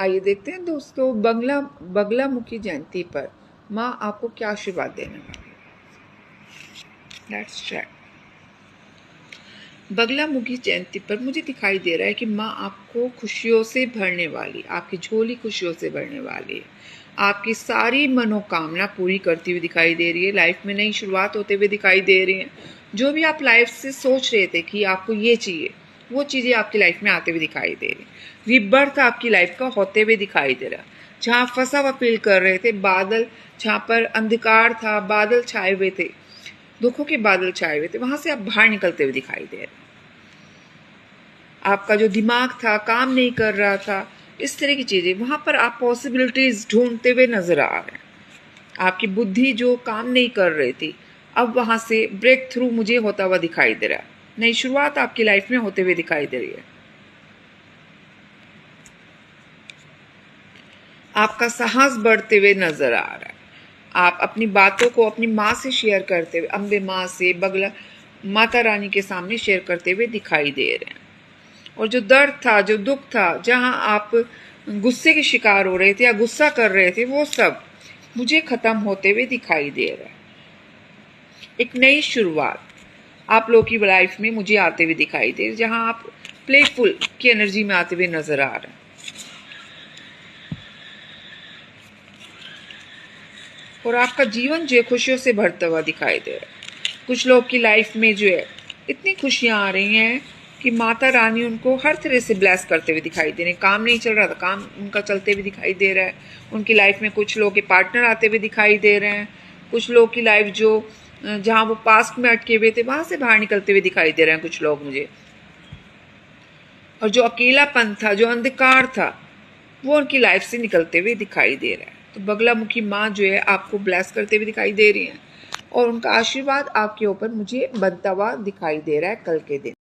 आइए देखते हैं दोस्तों, बगलामुखी जयंती पर माँ आपको क्या आशीर्वाद देने वाली है। Let's check. बगलामुखी जयंती पर मुझे दिखाई दे रहा है कि माँ आपको खुशियों से भरने वाली, आपकी झोली खुशियों से भरने वाली है। आपकी सारी मनोकामना पूरी करती हुई दिखाई दे रही है। लाइफ में नई शुरुआत होते हुए दिखाई दे रही है। जो भी आप लाइफ से सोच रहे थे कि आपको ये चाहिए, वो चीज़ें आपकी लाइफ में आते हुए दिखाई दे रही। रिबर्थ आपकी लाइफ का होते हुए दिखाई दे रहा। जहाँ फंसा हुआ फील कर रहे थे, बादल जहाँ पर अंधकार था, बादल छाए हुए थे, दुखों के बादल छाए हुए थे, वहां से आप बाहर निकलते हुए दिखाई दे रहे। आपका जो दिमाग था काम नहीं कर रहा था, इस तरह की चीजें, वहां पर आप पॉसिबिलिटीज ढूंढते हुए नजर आ रहे हैं। आपकी बुद्धि जो काम नहीं कर रही थी, अब वहां से ब्रेक थ्रू मुझे होता हुआ दिखाई दे रहा है। नई शुरुआत आपकी लाइफ में होते हुए दिखाई दे रही है। आपका साहस बढ़ते हुए नजर आ रहा है। आप अपनी बातों को अपनी माँ से शेयर करते हुए, अम्बे माँ से, बगला माता रानी के सामने शेयर करते हुए दिखाई दे रहे हैं। और जो दर्द था, जो दुख था, जहां आप गुस्से के शिकार हो रहे थे या गुस्सा कर रहे थे, वो सब मुझे खत्म होते हुए दिखाई दे रहा है। एक नई शुरुआत आप लोगों की लाइफ में मुझे आते हुए दिखाई दे रही है, जहां आप प्लेफुल की एनर्जी में आते हुए नजर आ रहे हैं। और आपका जीवन जो है खुशियों से भरता हुआ दिखाई दे रहा है। कुछ लोग की लाइफ में जो है इतनी खुशियां आ रही हैं कि माता रानी उनको हर तरह से ब्लेस करते हुए दिखाई दे रहे हैं। काम नहीं चल रहा था, काम उनका चलते हुए दिखाई दे रहा है। उनकी लाइफ में कुछ लोग के पार्टनर आते हुए दिखाई दे रहे हैं। कुछ लोग की लाइफ जो जहां वो पास्ट में अटके हुए थे, वहां से बाहर निकलते हुए दिखाई दे रहे हैं कुछ लोग मुझे। और जो अकेलापन था, जो अंधकार था, वो उनकी लाइफ से निकलते हुए दिखाई दे रहा है। तो बगलामुखी माँ जो है आपको ब्लेस करते हुए दिखाई दे रही है और उनका आशीर्वाद आपके ऊपर मुझे बनता हुआ दिखाई दे रहा है कल के दिन।